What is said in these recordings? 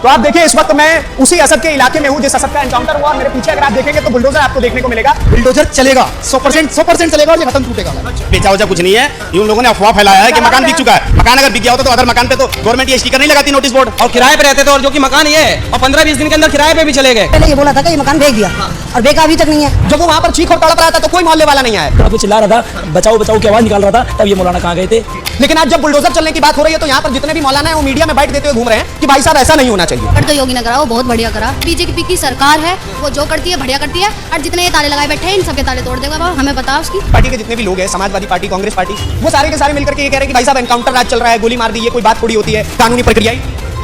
तो आप देखिए इस वक्त मैं उसी असद के इलाके में हूं जिस असद का एनकाउंटर हुआ। मेरे पीछे अगर आप देखेंगे तो बुलडोजर आपको देखने को मिलेगा। बुलडोजर चलेगा 100% चलेगा और ये खत्म टूटेगा। बेचा वचा कुछ नहीं है, इन लोगों ने अफवाह फैलाया है कि मकान बिक चुका है। मकान अगर बिक गया होता तो अदर मकान पे तो गवर्नमेंट ये स्टिकर नहीं लगाती, नोटिस बोर्ड, और किराए पे रहते थे। और जो कि मकान ये है और 15-20 दिन के अंदर किराए पे भी चले गए। पहले ये बोला था कि ये मकान बेच दिया और बेचा अभी तक नहीं है। जब वो वहां पर चीख और तड़प रहा था तो कोई मोहल्ले वाला नहीं आया। वो चिल्ला रहा था बचाओ बचाओ की आवाज निकाल रहा था, तब ये मौलाना कहाँ गए थे। लेकिन आज जब बुलडोजर चलने की बात हो रही है तो यहाँ पर जितने भी मौलाना है वो मीडिया में बाइट देते हुए घूम रहे हैं कि भाई साहब ऐसा नहीं होना चाहिए। पर तो योगी ने करा, वो बहुत बढ़िया करा। बीजेपी की सरकार है, वो जो करती है बढ़िया करती है। और जितने ये ताले लगाए बैठे हैं इन सबके ताले तोड़ देगा, हमें पता है उसकी। पार्टी के जितने भी लोग हैं, समाजवादी पार्टी, कांग्रेस पार्टी, वो सारे के सारे मिलकर के ये कह रहे हैं कि भाई साहब एनकाउंटर राज चल रहा है, गोली मार दी, ये कोई बात थोड़ी होती है, कानूनी प्रक्रिया।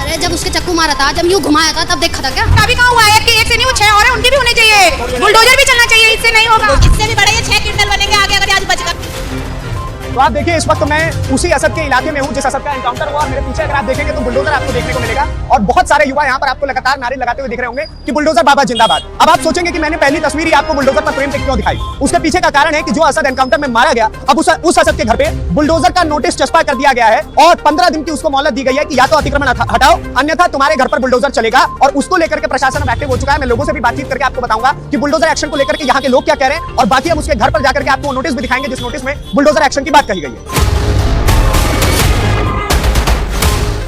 अरे जब उसके चक्कू मारा था, जब यूं घुमाया था, तब देखा था क्या? अभी कहाँ हुआ है कि एक से नहीं वो 6 और है, उनकी भी होनी चाहिए। बुलडोजर भी चलना चाहिए, इससे नहीं होगा। इससे भी बड़े ये 6 क्विंटल बनेंगे आगे अगर आज बचेगा। तो आप देखिए इस वक्त मैं उसी असद के इलाके में हूं जिस असद का एनकाउंटर हुआ। मेरे पीछे अगर आप देखेंगे तो बुलडोजर आपको देखने को मिलेगा और बहुत सारे युवा यहाँ पर आपको लगातार नारे लगाते हुए दिख रहे होंगे कि बुलडोजर बाबा जिंदाबाद। अब आप सोचेंगे कि मैंने पहली तस्वीर ही आपको बुलडोजर पर फ्रेम पे क्यों दिखाई। उसके पीछे का कारण है कि जो असद एनकाउंटर में मारा गया, अब उस असद के घर पे बुलडोजर का नोटिस चस्पा कर दिया गया है और 15 दिन की उसको मोहलत दी गई है कि या तो अतिक्रमण हटाओ अन्यथा तुम्हारे घर पर बुलडोजर चलेगा। और उसको लेकर के प्रशासन एक्टिव हो चुका है। मैं लोगों से भी बातचीत करके आपको बताऊंगा कि बुलडोजर एक्शन को लेकर के यहाँ के लोग क्या कह रहे हैं और बाकी हम उसके घर पर जाकर के आपको नोटिस भी दिखाएंगे जिस नोटिस में बुलडोजर एक्शन की बात कही गई है।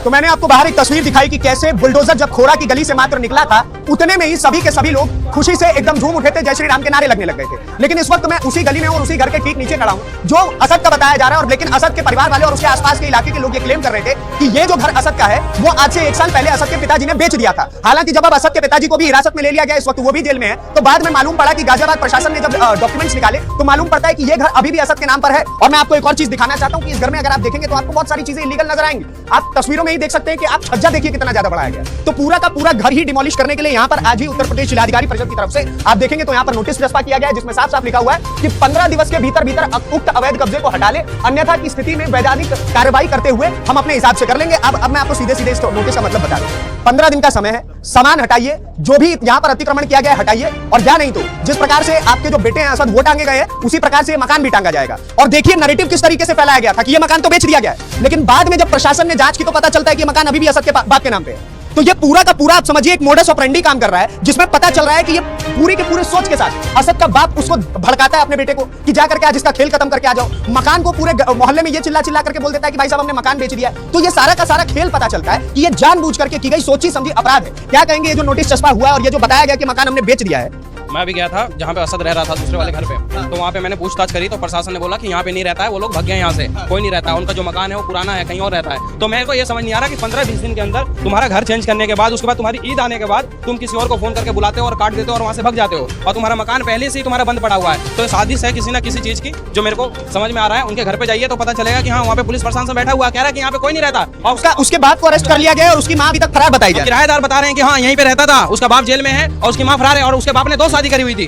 तो मैंने आपको बाहर एक तस्वीर दिखाई कि कैसे बुलडोजर जब खोरा की गली से मात्र निकला था उतने में ही सभी के सभी लोग खुशी से एकदम झूम उठे थे, जय श्री राम के नारे लगने लग गए थे। लेकिन इस वक्त मैं उसी गली में और उसी घर के ठीक नीचे खड़ा हूं जो असद का बताया जा रहा है। और लेकिन असद के परिवार वाले और उसके आसपास के इलाके के लोग ये क्लेम कर रहे थे कि ये जो घर असद का है वो आज से 1 साल पहले असद के पिताजी ने बेच दिया था। हालांकि जब अब असद के पिताजी को भी हिरासत में ले लिया गया, इस वक्त वो भी जेल में है, तो बाद में मालूम पड़ा कि गाजियाबाद प्रशासन ने जब डॉक्यूमेंट्स निकाले तो मालूम पड़ता है कि ये घर अभी भी असद के नाम पर है। और मैं आपको एक और चीज दिखाना चाहता हूं कि इस घर में अगर आप देखेंगे तो आपको बहुत सारी चीजें इलीगल नजर आएंगी। आप तस्वीरों में ही देख सकते हैं कि आप छज्जा देखिए कितना ज्यादा बढ़ाया गया। तो पूरा का पूरा घर ही डिमोलिश करने के लिए यहाँ पर आज ही उत्तर प्रदेश जिलाधिकारी परिषद की तरफ से आप देखेंगे तो यहाँ पर नोटिस चस्पा किया गया है जिसमें साफ साफ लिखा हुआ है कि 15 दिवस के भीतर उक्त अवैध कब्जे को हटा ले, अन्यथा की स्थिति में वैधानिक कार्रवाई करते हुए हम अपने हिसाब से कर लेंगे। अब मैं आपको सीधे सीधे इस नोटिस का मतलब बता दूं। 15 दिन का समय है, सामान हटाइए, जो भी यहाँ पर अतिक्रमण किया गया है हटाइए, और या नहीं तो जिस प्रकार से आपके जो बेटे हैं असद वो टांगे गए हैं उसी प्रकार से मकान भी टांगा जाएगा। और देखिए नैरेटिव किस तरीके से फैलाया गया था कि ये मकान तो बेच दिया गया है, लेकिन बाद में जब प्रशासन ने जांच की तो पता चलता है कि मकान अभी भी असद के बाप के नाम पे है। तो ये पूरा का पूरा आप समझिए एक मोडस ऑपरेंडी काम कर रहा है जिसमें पता चल रहा है कि ये पूरी के पूरे सोच के साथ असद का बाप उसको भड़काता है अपने बेटे को कि जा करके आज इसका खेल खत्म करके आ जाओ। मकान को पूरे मोहल्ले में ये चिल्ला चिल्ला करके बोल देता है कि भाई साहब हमने मकान बेच दिया। तो ये सारा का सारा खेल पता चलता है कि ये जानबूझ करके की गई सोची समझी अपराध है। क्या कहेंगे ये जो नोटिस चस्पा हुआ है और ये जो बताया गया कि मकान हमने बेच दिया है। मैं भी गया था जहाँ पे असद रह रहा था दूसरे वाले घर पे, तो वहाँ पे मैंने पूछताछ करी तो प्रशासन ने बोला कि यहाँ पे नहीं रहता है, वो लोग भाग गए यहाँ से, कोई नहीं रहता है, उनका जो मकान है वो पुराना है, कहीं और रहता है। तो मेरे को ये समझ नहीं आ रहा कि 15-20 दिन के अंदर तुम्हारा घर चेंज करने के बाद उसके बाद तुम्हारी ईद आने के बाद तुम किसी और को फोन करके बुलाते हो और काट देते हो और वहाँ से भाग जाते हो, और तुम्हारा मकान पहले से ही तुम्हारा बंद पड़ा हुआ है। तो साजिश है किसी ना किसी चीज की जो मेरे को समझ में आ रहा है। उनके घर पे जाइए तो पता चलेगा कि हाँ वहाँ पे पुलिस प्रशासन बैठा हुआ कह रहा है कि यहाँ पे कोई नहीं रहता, और उसके बाप को अरेस्ट कर लिया गया और उसकी माँ अभी तक फरार बताई जाए। किराएदार बता रहे हैं कि हाँ यहीं पे रहता था, उसका बाप जेल में है और उसकी माँ फरार है, और उसके बाप ने 2 शादी करी हुई थी।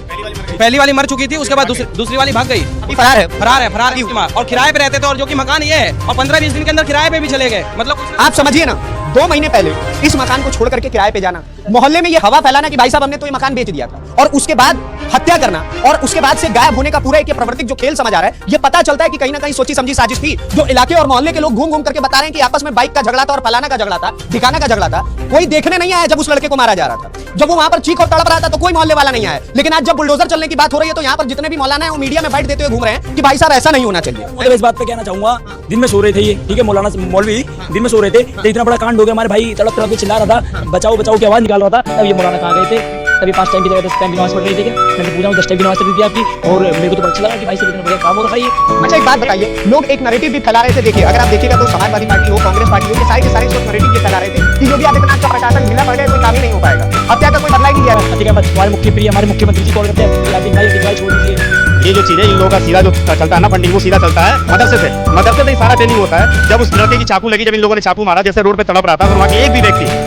पहली वाली मर चुकी थी, उसके बाद दूसरी वाली भाग गई, फरार है उसकी माँ, और किराए पे रहते थे, और जो कि मकान ये है और 15-20 दिन के अंदर किराए पे भी चले गए। मतलब आप समझिए ना 2 महीने पहले इस मकान को छोड़ करके किराए पे जाना, मोहल्ले में ये हवा फैलाना कि भाई साहब हमने तो ये मकान बेच दिया था, और उसके बाद हत्या करना और उसके बाद से गायब होने का पूरा एक प्राकृतिक जो खेल समझ आ रहा है, ये पता चलता है कि कहीं ना कहीं सोची समझी साजिश थी। जो इलाके और मोहल्ले के लोग घूम घूम करके बता रहे हैं कि आपस में बाइक का झगड़ा था और फलाना का झगड़ा था, ठिकाना का झगड़ा था, कोई देखने नहीं आया जब उस लड़के को मारा जा रहा था। जब वो वहां पर चीख और तड़प रहा था तो कोई मोहल्ले वाला नहीं आया। लेकिन आज जब बुलडोजर चलने की बात हो रही है तो यहाँ पर जितने भी मौलाना है वो मीडिया में बाइट देते हुए घूम रहे हैं कि भाई साहब ऐसा नहीं होना चाहिए। मैं इस बात पे कहना चाहूंगा, दिन में सो रहे थे ये, ठीक है, मौलाना मौलवी दिन में सो रहे थे तो इतना बड़ा कांड हो गया, हमारे भाई तड़प तड़प के चिल्ला रहा था बचाओ बचाओ की आवाज निकाल रहा था, तब ये मौलाना कहाँ गए थे। तभी 5 टाइम की जगह 10 टाइम की नमाज पढ़ रही थी क्या? मैंने पूछा 10 टाइम की नमाज पढ़ दी आपकी, और मेरे को तो पता चला कि भाई से इतना बड़ा काम हो रहा है ये। अच्छा एक बात बताइए, लोग एक नैरेटिव भी फैला रहे थे। देखिए अगर आप देखिएगा तो समाजवादी पार्टी हो, कांग्रेस पार्टी हो, ये सारे के सारे नैरेटिव ये फैला रहे थे कि योगी आदित्यनाथ का प्रशासन ढीला पड़ गया, कोई काम ही नहीं हो पाएगा, हत्या का कोई बदला ही नहीं लिया। हमारे मुख्यमंत्री जी कॉल करते हैं छोड़ दीजिए। ये जो चीजें इन लोगों का सीधा जो चलता है ना फंडिंग, वो सीधा चलता है मदरसे से ही सारा ट्रेनिंग होता है। जब उस लड़के की चाकू लगी, जब इन लोगों ने चाकू मारा, जैसे रोड पे तड़प रहा था, तो वहाँ के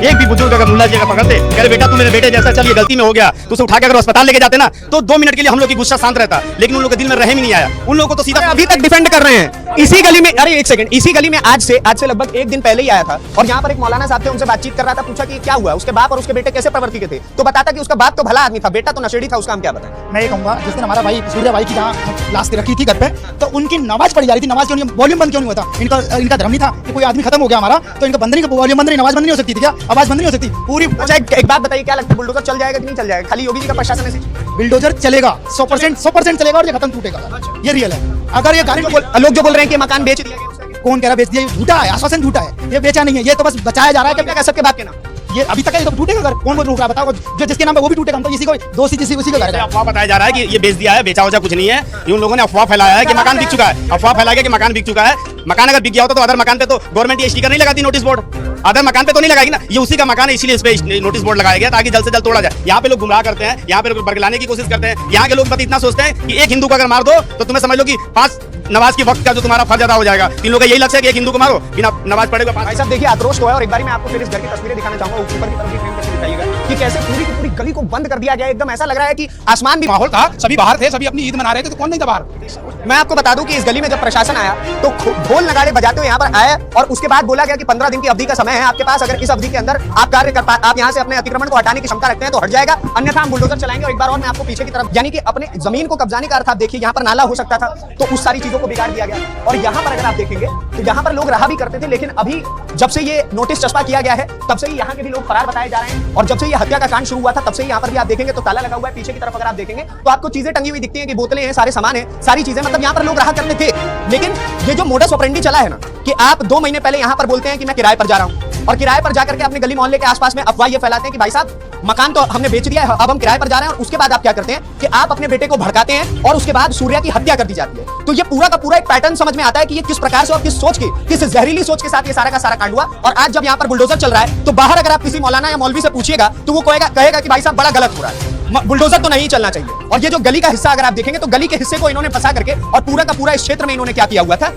एक भी बुजुर्ग अगर मुल्ला जी अगर पकड़ते, कह बेटा तू मेरे बेटे जैसा, चल ये गलती में हो गया, तो उसे उठा के अगर अस्पताल लेके जाते ना तो 2 मिनट के लिए हम लोग की गुस्सा शांत रहता, लेकिन उन लोग के दिल में रहम ही नहीं आया। उन लोगों को तो सीधा अभी तक डिफेंड कर रहे हैं इसी गली में। अरे एक सेकंड, इसी गली में आज से लगभग 1 दिन पहले ही आया था और यहाँ पर एक मौलाना साहब थे, उनसे बातचीत कर रहा था, पूछा कि क्या हुआ, उसके बाप और उसके बेटे कैसे प्रवृत्ति के थे, तो बताता कि उसका बाप तो भला आदमी था, बेटा तो नशेड़ी था, उसका हम क्या बताएं। मैं ये कहूंगा जिस दिन हमारा भाई सूर्या भाई की जहाँ लाश रखी थी घर पे, तो उनकी नमाज पढ़ी जा रही थी। नमाज क्यों नहीं, वॉल्यूम बंद क्यों नहीं हुआ था? इनका धर्म नहीं था कि कोई आदमी खत्म हो गया हमारा तो इनका बंद नहीं, वॉल्यूम बंद नहीं, नमाज बंद नहीं हो सकती थी क्या? आवाज बंद नहीं हो सकती पूरी? अच्छा एक बात बताइए, क्या लगता है बुलडोजर चल जाएगा कि नहीं चल जाएगा? खाली योगी जी का प्रशासन ऐसे बिल्डोजर चलेगा 100% चलेगा और ये खत्म टूटेगा, ये रियल है। अगर ये गाड़ी लोग जो बोल रहे हैं कि मकान बेच दिया गया, उसका कौन कह रहा बेच दिया? ये झूठा है, आश्वासन झूठा है, ये बेचा नहीं है, ये तो बस बचाया जा रहा है। क्या कह सकते बात के नाम? ये अभी तक है, ये तो टूटेगा। अगर कौन रोक रहा है बताओ? जो जिसके नाम पे वो भी टूटेगा, हम तो इसी को दोषी जिसी उसी को करेगा। अफवाह बताया जा रहा है कि ये बेच दिया है, बेचा वचा कुछ नहीं है। उन लोगों ने अफवाह फैलाया है कि मकान बिक चुका है, अफवाह फैलाया गया कि मकान बिक चुका है। मकान अगर बिक गया होता तो अदर मकान पे तो गवर्नमेंट ये स्टिकर नहीं लगाती, नोटिस बोर्ड अदर मकान पे तो नहीं लगाएगी ना। ये उसी का मकान है, इसीलिए इस पे नोटिस बोर्ड लगाया गया ताकि जल्द से जल्द तोड़ा जाए। यहाँ पे लोग गुमराह करते हैं, यहाँ पे लोग बरगलाने की कोशिश करते हैं। यहाँ के लोग बस इतना सोचते हैं कि एक हिंदू को अगर मार दो तो तुम्हें समझ लो कि 5 नमाज के वक्त का जो तुम्हारा फर्ज अदा हो जाएगा। इन लोगों का यही लक्ष्य है कि एक हिंदू को मारो, बिना नमाज पढ़ेगा। भाई साहब देखिए, आक्रोश तो है और एक बार मैं आपको फिर इस घर की तस्वीरें दिखाना चाहूंगा। ऊपर की तरफ भी फ्रेम करके दिखाइएगा कि कैसे पूरी की पूरी गली को बंद कर दिया गया। एकदम ऐसा लग रहा है कि आसमान भी माहौल था, सभी बाहर थे, सभी अपनी ईद मना रहे थे, तो कौन नहीं था बाहर? मैं आपको बता दूं कि इस गली में जब प्रशासन आया तो ढोल नगाड़े बजाते हुए यहाँ पर आए और उसके बाद बोला गया कि 15 दिन की अवधि का समय है आपके पास। अगर इस अवधि के अंदर आप कार्य कर आप यहाँ से अपने अतिक्रमण को हटाने की क्षमता रखते हैं तो हट जाएगा, अन्यथा हम बुलडोजर चलाएंगे। और एक बार और मैं आपको पीछे की तरफ, यानी कि अपने जमीन को कब्जाने का अर्थ आप देखिए, यहाँ पर नाला हो सकता था तो उस सारी चीजों को बिगाड़ दिया गया। और यहाँ पर अगर आप देखेंगे तो यहाँ पर लोग रहा भी करते थे, लेकिन अभी जब से ये नोटिस चस्पा किया गया है तब से ही यहाँ के भी लोग फरार बताए जा रहे हैं। और जब से ये हत्या का कांड शुरू हुआ था तब से यहाँ पर भी आप देखेंगे तो ताला लगा हुआ है। पीछे की तरफ अगर आप देखेंगे तो आपको चीजें टंगी हुई दिखती हैं कि बोतलें हैं, सारे सामान है, सारी चीजें, मतलब यहाँ पर लोग रहा करते थे। लेकिन ये जो मोडस ऑपरेंडी चला है ना कि आप 2 महीने पहले यहाँ पर बोलते हैं कि मैं किराए पर जा रहा हूँ और किराए पर जाकर के अपने गली मोहल्ले के आसपास में अफवाह ये फैलाते हैं कि भाई साहब मकान तो हमने बेच दिया है, अब हम किराए पर जा रहे हैं। और उसके बाद आप क्या करते हैं कि आप अपने बेटे को भड़काते हैं और उसके बाद सूर्या की हत्या कर दी जाती है। तो ये पूरा का पूरा एक पैटर्न समझ में आता है कि ये किस प्रकार से और किस सोच की, किस जहरीली सोच के साथ ये सारा का सारा कांड हुआ। और आज जब यहाँ पर बुलडोजर चल रहा है तो बाहर अगर आप किसी मौलाना या मौलवी से पूछिएगा तो वो कहेगा कि भाई साहब बड़ा गलत हो रहा है, बुलडोजर तो नहीं चलना चाहिए। और ये जो गली का हिस्सा अगर आप देखेंगे तो गली के हिस्से को इन्होंने फंसा करके और पूरा का पूरा इस क्षेत्र में इन्होंने क्या किया हुआ था,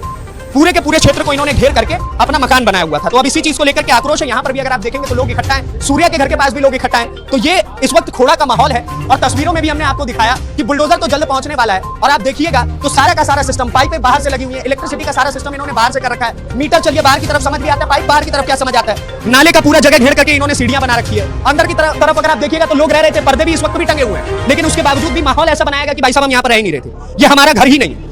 पूरे के पूरे क्षेत्र को इन्होंने घेर करके अपना मकान बनाया हुआ था। तो अब इसी चीज को लेकर के आक्रोश है। यहाँ पर भी अगर आप देखेंगे तो लोग इकट्ठा हैं, सूर्या के घर के पास भी लोग इकट्ठा हैं। तो ये इस वक्त खोड़ा का माहौल है और तस्वीरों में भी हमने आपको दिखाया कि बुलडोजर तो जल्द पहुंचने वाला है। और आप देखिएगा तो सारा का सारा सिस्टम, पाइपें बाहर से लगी हुई है, इलेक्ट्रिसिटी का सारा सिस्टम इन्होंने बाहर से कर रखा है। मीटर चलिए बाहर की तरफ समझ भी आता है, पाइप बाहर की तरफ क्या समझ आता है। नाले का पूरा जगह घेर करके इन्होंने सीढ़ियां बना रखी है। अंदर की तरफ अगर आप देखिएगा तो लोग रह रहे थे, पर्दे भी इस वक्त भी टंगे हुए हैं, लेकिन उसके बावजूद भी माहौल ऐसा बनाया गया कि भाई साहब हम यहाँ पर रह ही नहीं रहे थे, ये हमारा घर ही नहीं।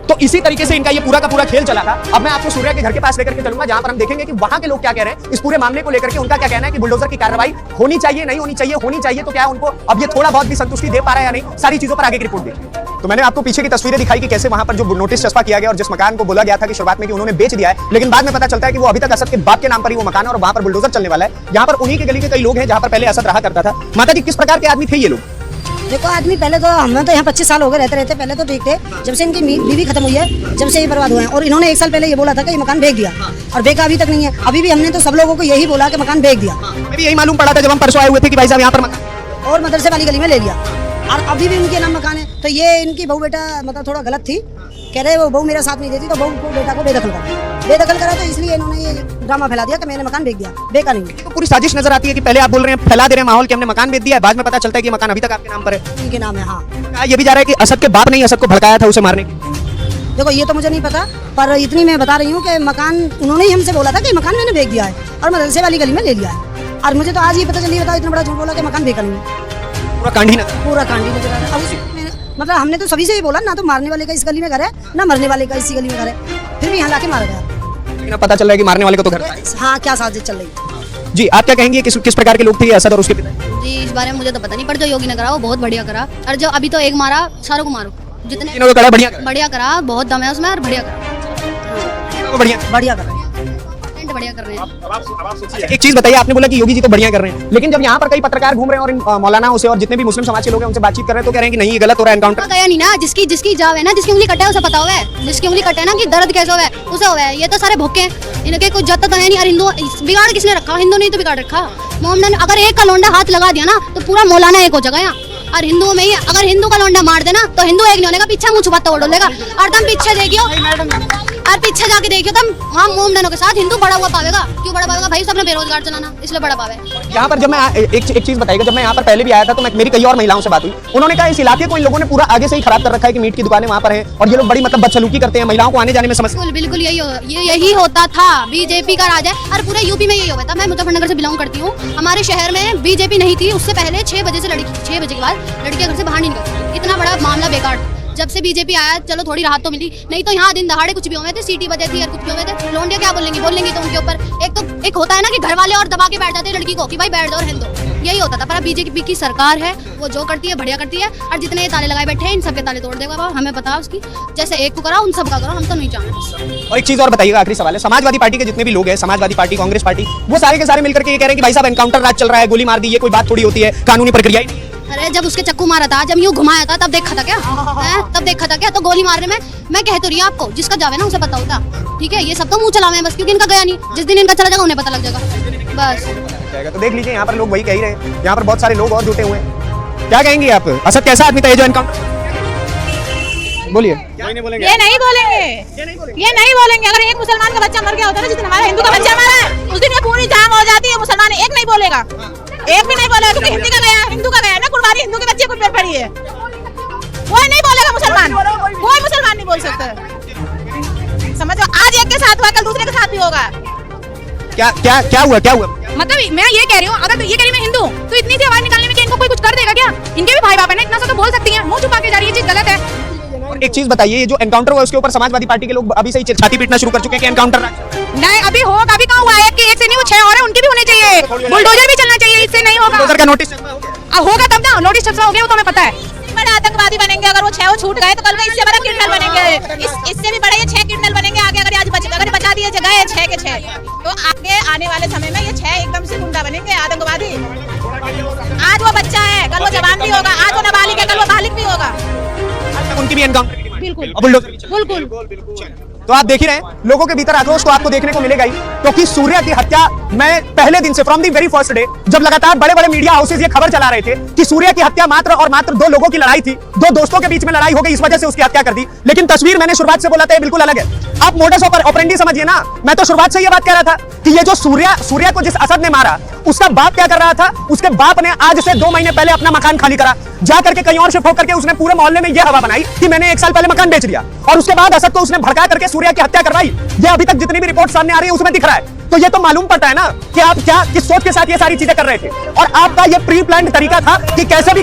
तो इसी तरीके से इनका ये पूरा का पूरा खेल चला था। अब मैं आपको सूर्या के घर के पास लेकर के चलूंगा जहां पर हम देखेंगे कि वहां के लोग क्या कह रहे हैं इस पूरे मामले को लेकर के। उनका क्या कहना है कि बुलडोजर की कार्रवाई होनी चाहिए, नहीं होनी चाहिए, होनी चाहिए तो क्या उनको अब ये थोड़ा बहुत भी संतुष्टि दे पा रहा है या नहीं, सारी चीजों पर आगे की रिपोर्ट देखिए। तो मैंने आपको पीछे की तस्वीरें दिखाई कि कैसे वहां पर जो नोटिस चस्पा किया गया और जिस मकान को बोला गया था कि शुरुआत में कि उन्होंने बेच दिया है, लेकिन बाद में पता चलता है कि वो अभी तक असद के बाप के नाम पर ही वो मकान है और वहां पर बुलडोजर चलने वाला है। यहाँ पर उन्हीं की गली के कई लोग हैं जहां पर पहले असद रहा करता था। माता जी, किस प्रकार के आदमी थे ये लोग? देखो आदमी पहले तो हमें तो यहाँ 25 साल हो गए रहते पहले तो ठीक थे। जब से इनकी बीवी खत्म हुई है, जब से ये बर्बाद हुए हैं, और इन्होंने 1 साल पहले ये बोला था कि ये मकान बेच दिया और बेचा अभी तक नहीं है। अभी भी हमने तो सब लोगों को यही बोला कि मकान बेच दिया। मैं भी यही मालूम पड़ा था जब हम परसों आए हुए थे कि भाई साहब यहाँ पर और मदरसे वाली गली में ले लिया और अभी भी उनके नाम मकान है। तो ये इनकी बहू बेटा मतलब थोड़ा गलत थी, कह रहे वो बहू मेरा साथ नहीं देती तो बहू को बेटा को बेदखल करा तो इसलिए इन्होंने ये ड्रामा फैला दिया कि मैंने मकान बेच दिया, बेचा नहीं। तो पूरी साजिश नजर आती है कि पहले आप बोल रहे हैं, फैला दे रहे हैं माहौल कि हमने मकान बेच दिया है, बाद में पता चलता है कि मकान अभी तक आपके नाम पर है, इनके नाम है। हाँ, ये भी जा रहा है कि असद के बाप ने असद को भड़काया था उसे मारने की। देखो ये तो मुझे नहीं पता, पर इतनी मैं बता रही हूँ कि मकान उन्होंने ही हमसे बोला था कि मकान मैंने बेच दिया है और मदरसे वाली गली में ले लिया है। और मुझे तो आज ही पता चली, बताओ इतना बड़ा झूठ बोला कि मकान बेचा नहीं। पूरा कांड ही नजर, पूरा कांड ही नजर आ रहा है। मतलब हमने तो सभी से ही बोला ना, तो मारने वाले का इस गली में घर है ना मरने वाले का इसी गली में घर है, फिर भी यहाँ लाके मारा गया। लेकिन पता चल रहा है कि मारने वाले को तो घर था। हाँ, क्या साजिश चल रही है। जी, आप क्या कहेंगे किस प्रकार के लोग थे असद और उसके पिता? जी इस बारे में मुझे तो पता नहीं, पर जो योगी ने करा वो बहुत बढ़िया करा। और जो अभी तो एक मारा, सारों को मारो, जितने इन्होंने करा बढ़िया करा, बहुत दम है उसमें और बढ़िया करा, बढ़िया कर रहे हैं। बढ़िया कर रहे हैं। एक चीज बताइए, आपने बोला कि योगी जी तो बढ़िया कर रहे हैं, लेकिन जब यहाँ पर कई पत्रकार घूम रहे हैं और इन मौलानाओं से और जितने भी मुस्लिम समाज के लोग हैं उनसे बातचीत कर रहे हैं तो कह रहे हैं कि नहीं ये गलत हो रहा है एनकाउंटर। गया नहीं ना, जिसकी जाव है ना, जिसकी उंगली कटा है उसे पता हुआ है, जिसकी उंगली कटा है ना कि दर्द कैसे हुआ है उसे हुआ है। ये तो सारे भूखे हैं, इनके कुछ जत तो है नहीं। और हिंदू बिगाड़ किसने रखा? हिंदू नहीं तो बिगाड़ रखा मोहम्मद। अगर एक का लौंडा हाथ लगा दिया ना तो पूरा मौलाना एक हो जाएगा यहाँ। और हिंदुओं में ही अगर हिंदू का लौंडा मार देना तो हिंदू एक नहीं होने का, पीछे मुंह छुपाता हुआ डोलेगा। और तुम पीछे देखियो और पीछे जाके देखियो तुम, वहाँ मोमडनों के साथ हिंदू बड़ा हुआ पावेगा। क्यों बड़ा पावेगा भाई? सबने बेरोजगार चलाना, इसलिए बड़ा पावे। यहाँ पर जब मैं एक चीज बताइएगा, जब मैं यहाँ पर पहले भी आया था तो मेरी कई और महिलाओं से बात हुई, उन्होंने कहा इस इलाके को इन लोगों ने पूरा आगे से ही खराब कर रखा है कि मीट की दुकानें वहाँ पर हैं और ये लोग बड़ी मतलब बदसलूकी करते हैं, महिलाओं को आने जाने में समस्या। बिल्कुल यही होता था, बीजेपी का राज है और पूरे यूपी में यही होता था। मैं मुजफ्फरनगर से बिलोंग करती हूँ, हमारे शहर में बीजेपी नहीं थी उससे पहले 6 बजे से 6 बजे के बाद लड़कियां घर से बाहर नहीं निकलती। इतना बड़ा मामला बेकार। जब से बीजेपी आया चलो थोड़ी राहत तो मिली, नहीं तो यहाँ दिन दहाड़े कुछ भी हुए थे, सीटी बजे थी और कुछ भी हुए थे। लोंडिया क्या बोलेंगी तो उनके ऊपर एक होता है ना कि घर वाले और दबा के बैठ जाते हैं लड़की को कि भाई बैठ दो और रहने दो, यही होता था। पर अब बीजेपी की सरकार है, वो जो करती है बढ़िया करती है, और जितने ये ताले लगाए बैठे हैं इन सबके ताले तोड़ देगा। हमें पता है उसकी, जैसे एक को कराओ उन सब का करो, हम तो नहीं चाहते। और एक चीज और बताइएगा, आखिरी सवाल है, समाजवादी पार्टी के जितने भी लोग हैं, समाजवादी पार्टी, कांग्रेस पार्टी, वो सारे के सारे मिलकर के ये कह रहे हैं कि भाई साहब एनकाउंटर राज चल रहा है, गोली मार दी, ये कोई बात थोड़ी होती है, कानूनी प्रक्रिया ही नहीं है। अरे जब उसके चक्कू मारा था, जब यूं घुमाया था, तब देखा था क्या? तब देखा था क्या? तो गोली मारने में मैं कह तो रही हूं आपको, जिसका जावे ना उसे पता होता, ठीक है? ये सब तो मुंह चलावे हैं बस, क्योंकि इनका गया नहीं। जिस दिन इनका चला जाएगा उन्हें पता लग जाएगा बस। तो देख लीजिए, यहाँ पर लोग वही कह ही रहे हैं, यहाँ पर बहुत सारे लोग और जुटे हुए हैं। क्या कहेंगे आप? असद कैसा आदमी था ये जो एनकाउंटर? बोलिए। ये नहीं बोलेंगे, ये नहीं बोलेंगे। अगर एक मुसलमान का बच्चा मर गया होता है ना, जितना हमारा हिंदू का बच्चा मरा है, उस दिन ये पूरी जाम हो जाती है। मुसलमान एक नहीं बोलेगा, एक भी नहीं बोलेगा, क्योंकि हिंदी का गया, हिंदू का गया ना, कुर्बानी हिंदू के बच्चे को पेट पड़ी है, कोई नहीं बोलेगा मुसलमान, कोई मुसलमान नहीं बोल सकता। समझो, आज एक के साथ हुआ, कल दूसरे के साथ भी होगा। क्या हुआ? मतलब मैं ये कह रही हूँ, अगर ये कह रही मैं हिंदू, तो इतनी सी आवाज निकालने में क्या इनको कोई कुछ कर देगा क्या? इनके भी भाई बाप है ना, इतना सा तो बोल सकती हैं। मुंह छुपा के जा रही है, चीज गलत है। और एक चीज बताइए, ये जो एनकाउंटर हुआ उसके ऊपर समाजवादी पार्टी के लोग अभी से ही छाती पीटना शुरू कर चुके हैं कि एनकाउंटर नहीं, अभी होगा, अभी कहाँ हुआ है? एक से नहीं, वो 6 और है, उनके भी होने चाहिए, बुलडोजर भी चलना चाहिए, इससे नहीं होगा। का नोटिस होगा तब ना, नोटिस चर्चा हो गया, वो तो हमें पता है। बड़े आतंकवादी बनेंगे अगर वो 6 छूट गए, तो कल इससे बड़ा क्रिमिनल बनेंगे, इससे भी बड़े ये 6 क्रिमिनल बनेंगे आगे। अगर आज बचा दिए गए 6 के 6, तो आगे आने वाले समय में ये 6 एकदम से गुंडा बनेंगे, आतंकवादी। आज वो बच्चा है, कल वो जवान भी होगा, आज वो नाबालिग है, कल वो बालिग भी होगा। उनकी भी एनकाउंटर बिल्कुल। तो आप देख ही रहे हैं, लोगों के भीतर आक्रोश तो आपको देखने को मिलेगा ही, क्योंकि सूर्या की हत्या, मैं पहले दिन से, from the very first day, जब लगातार बड़े बड़े मीडिया हाउसेज ये खबर चला रहे थे कि सूर्या की हत्या मात्र और मात्र 2 लोगों की लड़ाई थी, 2 दोस्तों के बीच में लड़ाई हो गई, इस वजह से उसकी हत्या कर दी। लेकिन तस्वीर मैंने शुरुआत से बोला था, ये बिल्कुल अलग है। आप मोडस ऑपरेंडी समझिए ना। मैं तो शुरुआत से ये बात कह रहा था कि ये जो सूर्या को जिस असद ने मारा, उसका बाप क्या कर रहा था? उसके बाप ने आज से 2 महीने पहले अपना मकान खाली करा, जा करके कहीं और शिफ्ट होकर के उसने पूरे मोहल्ले में ये हवा बनाई कि मैंने 1 साल पहले मकान बेच दिया, और उसके बाद असद को उसने भड़का करके सूर्या की हत्या करवाई। ये अभी तक जितनी भी रिपोर्ट सामने आ रही है उसमें दिख रहा है। तो ये तो मालूम पड़ता है ना कि आप क्या किस सोच के साथ ये सारी चीजें कर रहे थे, और आपका ये प्री प्लान्ड तरीका था कि कैसे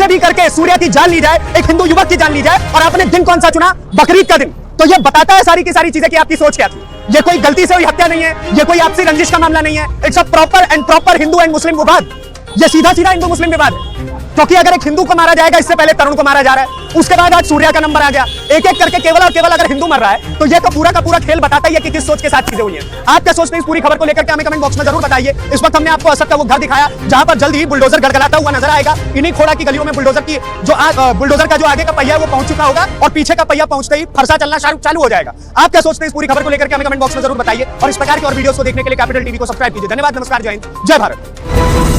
भी करके सूर्या की जान ली जाए, एक हिंदू युवक की जान ली जाए। और आपने दिन कौन सा चुना? बकरीद का दिन। तो ये बताता है सारी की सारी चीजें कि आपकी सोच क्या थी। ये कोई गलती से हुई हत्या नहीं है, ये कोई आपसी रंजिश का मामला नहीं है। It's a proper Hindu and Muslim विवाद। ये सीधा हिंदू मुस्लिम विवाद है, क्योंकि अगर एक हिंदू को मारा जाएगा, इससे पहले तरुण को मारा जा रहा है, उसके बाद आज सूर्या का नंबर आ गया, एक एक करके केवल और केवल अगर हिंदू मर रहा है, तो ये तो पूरा का पूरा खेल बताता है कि किस सोच के साथ चीजें हुई हैं। आप क्या सोचते हैं इस पूरी खबर को लेकर के? हमें कमेंट बॉक्स में जरूर बताइए। इस वक्त हमने आपको असद का वो घर दिखाया जहां पर जल्द ही बुलडोजर गड़गड़ाता हुआ नजर आएगा। इन्हीं खोड़ा की गलियों में बुलडोजर का जो आगे का पहिया वो पहुंच चुका होगा, और पीछे का पहिया पहुंचते ही फरसा चलना चालू हो जाएगा। आप क्या सोचते हैं इस पूरी खबर को लेकर के? हमें कमेंट बॉक्स में जरूर बताइए, और इस प्रकार की और वीडियोस को देखने के लिए कैपिटल टीवी को सब्सक्राइब कीजिए। धन्यवाद, नमस्कार, जय हिंद, जय भारत।